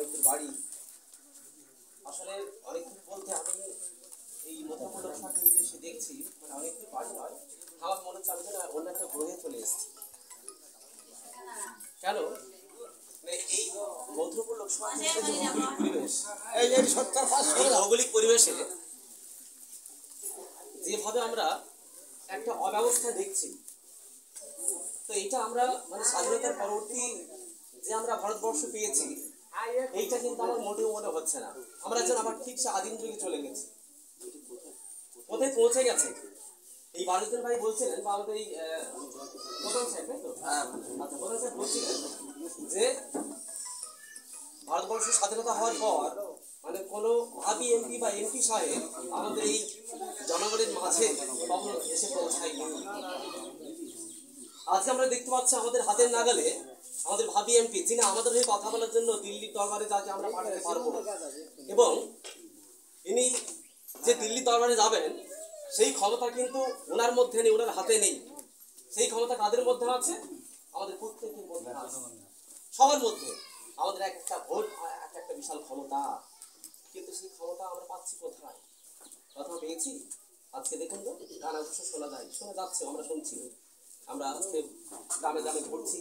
অনেক দূর বাড়ি। আসলে অনেক দূর বলতে আমি এই মধ্যপুর লোকসভা কেন্দ্রে এসে দেখছি মানে অনেক দূর বাড়ি নয়, আমার মনে হচ্ছে আমি যেন অন্য একটা গ্রহে চলে এসেছি। কেন এই মধ্যপুর লোকসভা কেন্দ্রের যে ভৌগোলিক পরিবেশ, এই ভৌগোলিক পরিবেশে যেভাবে আমরা একটা অব্যবস্থা দেখছি, তো এইটা আমরা মানে স্বাধীনতার পরবর্তী যে আমরা ভারতবর্ষ পেয়েছি এইটা কিন্তু আমার মোটেও মনে হচ্ছে না। আমরা যেন আবার ঠিক সে আদিম যুগে চলে গেছি, কোথায় পৌঁছে গেছে। এই বারুদ্দিন ভাই বলছিলেন বা আমাদের এই প্রধান সাহেব, তাই তো? আচ্ছা, প্রধান সাহেব বলছিলেন যে ভারতবর্ষের স্বাধীনতা হওয়ার পর মানে কোনো ভাবি এমপি বা এমপি সাহেব আমাদের এই জনগণের মাঝে কখনো এসে পৌঁছায়নি। আজকে আমরা দেখতে পাচ্ছি আমাদের হাতের নাগালে আমাদের ভাবি এমপি, যিনি আমাদের হয়ে কথা বলার জন্য দিল্লির দরবারে যাকে আমরা পাঠাতে পারবো, এবং ইনি যে দিল্লির দরবারে যাবেন সেই ক্ষমতা কিন্তু ওনার মধ্যে নেই, ওনার হাতে নেই। সেই ক্ষমতা কাদের মধ্যে আছে? আমাদের প্রত্যেকের মধ্যে আছে, সবার মধ্যে। আমাদের এক একটা ভোট, এক একটা বিশাল ক্ষমতা, কিন্তু সেই ক্ষমতা আমরা পাচ্ছি কোথায়? কথা পেয়েছি আজকে দেখুন তো, গান অবশ্য শোনা যাচ্ছে, আমরা শুনছি। আমরা আজকে গ্রামে গ্রামে ঘুরছি,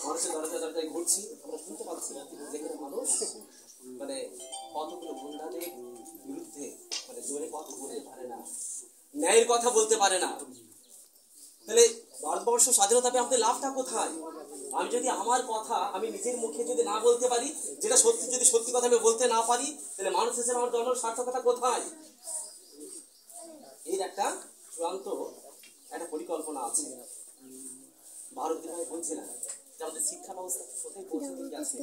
মানুষের দরজায় দরজায় ঘুরছি, আমরা শুনতে পাচ্ছি যেখানে মানুষ মানে কতগুলো গুন্ডাদের বিরুদ্ধে মানে জোরে কথা বলতে পারে না, ন্যায়ের কথা বলতে পারে না। তাহলে ভারতবর্ষ স্বাধীনতা পেয়ে আমাদের লাভটা কোথায়? আমি যদি আমার কথা আমি নিজের মুখে যদি না বলতে পারি, যেটা সত্যি, যদি সত্যি কথা আমি বলতে না পারি, তাহলে মানুষ হিসেবে আমার জন্ম সার্থকতা কোথায়? এর একটা চূড়ান্ত একটা পরিকল্পনা আছে। ভারতীয় ভাই বলছে না যে আমাদের শিক্ষা ব্যবস্থা কোথায় পৌঁছে দিয়ে গেছে।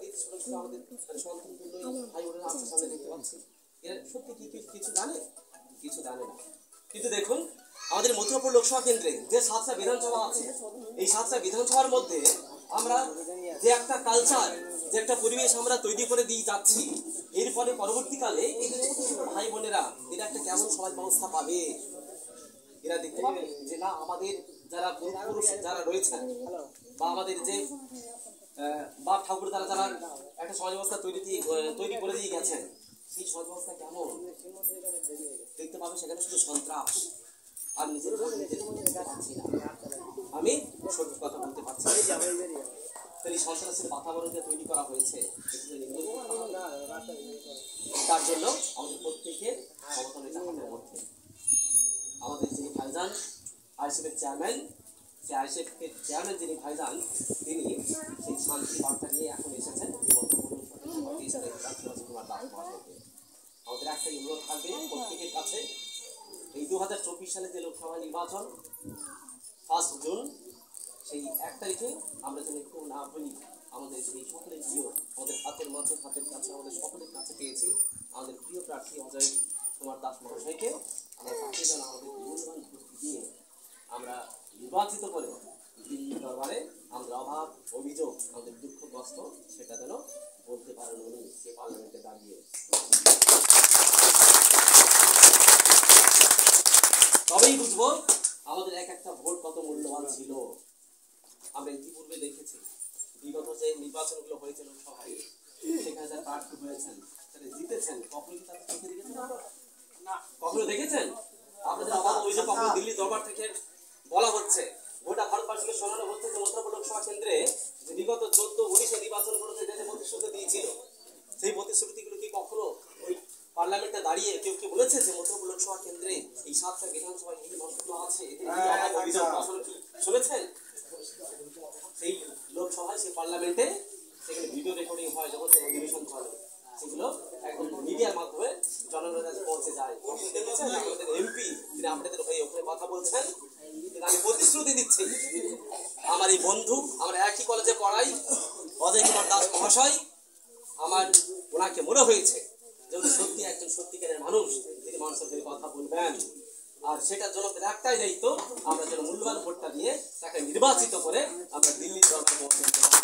এই ছোট ছোট আমাদের সন্তানগুলো ভাই বোনেরা আছে সামনে দেখতে পাচ্ছি, এরা সত্যি কি কিছু জানে? কিছু জানে না। কিন্তু দেখুন আমাদের মথুরাপুর লোকসভা কেন্দ্রে যে 7টা বিধানসভা আছে, এই 7টা বিধানসভার মধ্যে আমরা যে একটা কালচার, যে একটা পরিবেশ আমরা তৈরি করে দিয়ে যাচ্ছি, এরপরে পরবর্তীকালে এই ভাই বোনেরা এরা একটা কেমন সমাজ ব্যবস্থা পাবে? এরা দেখতে পাবে যে না, আমাদের যারা পূর্বপুরুষ যারা রয়েছেন বা আমাদের যে বাপ ঠাকুর তারা যারা একটা সমাজ ব্যবস্থা তৈরি করে দিয়ে গেছেন, সেই সমাজ ব্যবস্থা কেমন দেখতে পাবে? সেখানে শুধু সন্ত্রাস আর নিজের পাচ্ছি না। আমি সত্যি কথা বলতে পারছি না। তাহলে সন্ত্রাসের বাতাবরণ যে তৈরি করা হয়েছে, তার জন্য আমাদের প্রত্যেকের ক্ষমতা রয়েছে আমাদের মধ্যে। আমাদের যিনি ভাইজান আইএসএফের চেয়ারম্যান, সেই আইএসএফের চেয়ারম্যান যিনি ভাইজান, তিনি সেই শান্তি বার্তা নিয়ে এখন এসেছেন আমাদের একটা অনুরোধ থাকবে প্রত্যেকের কাছে। এই 2024 সালে যে লোকসভা নির্বাচন 1 জুন, সেই 1 তারিখে আমরা যেন একটু না ভুলি আমাদের এই সকলের প্রিয়, আমাদের হাতের মাঝে হাতের কাছে আমাদের সকলের কাছে পেয়েছি আমাদের প্রিয় প্রার্থী অজয় কুমার দাস মহাশয়কে। আমরা তাকে যেন আমাদের মূল্যবান ভোট দিয়ে আমরা নির্বাচিত করে দিল্লি দরবারে আমাদের অভাব অভিযোগ, আমাদের দুঃখ কষ্ট সেটা যেন বলতে পারেন উনি সে পার্লামেন্টে দাঁড়িয়ে। তবেই বুঝবো আমাদের এক একটা ভোট কত মূল্যবান ছিল। আমরা ইতিপূর্বে দেখেছি বিগত যে নির্বাচনগুলো হয়েছিল সবাই, সেখানে যারা প্রার্থী হয়েছেন তারা জিতেছেন, কখনো কি তাদের চোখে দেখেছেন? না, কখনো দেখেছেন? আপনাদের অভাব অভিযোগ কখনো দিল্লি দরবার থেকে বলা হচ্ছে, গোটা ভারতবাসীকে শোনানো হচ্ছে যে মথুরাপুর লোকসভা কেন্দ্রে যে বিগত 14-19 নির্বাচনগুলোতে যে প্রতিশ্রুতি দিয়েছিল, সেই প্রতিশ্রুতিগুলো কি কখনো ওই পার্লামেন্টে দাঁড়িয়ে কেউ কি বলেছে যে মথুরাপুর লোকসভা কেন্দ্রে এই 7টা বিধানসভায় এই মানুষগুলো আছে, এদের অভিযোগ কখনো কি শুনেছেন? সেই লোকসভায়, সেই পার্লামেন্টে সেখানে ভিডিও রেকর্ডিং হয়, যখন সে অধিবেশন চলে, সেগুলো একদম মিডিয়ার মাধ্যমে জনগণের কাছে পৌঁছে যায়। দেখেছেন আমাদের এমপি তিনি আপনাদের হয়ে ওখানে কথা বলছেন, আমি প্রতিশ্রুতি দিচ্ছি আমার এই বন্ধু, আমরা একই কলেজে পড়াই, অজয় কুমার দাস মহাশয়, আমার ওনাকে মনে হয়েছে যে উনি সত্যি একজন সত্যিকারের মানুষ, তিনি মানুষের হয়ে কথা বলবেন। আর সেটার জন্য একটাই দায়িত্ব, আমরা যেন মূল্যবান ভোটটা দিয়ে তাকে নির্বাচিত করে আমরা দিল্লির দরবারে পৌঁছে দিতে পারি।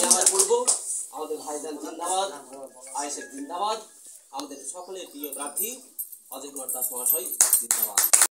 আমরা বলবো আমাদের ভাইজান জিন্দাবাদ, আইএসএফ জিন্দাবাদ, আমাদের সকলের প্রিয় প্রার্থী অজয় কুমার দাস মহাশয় জিন্দাবাদ।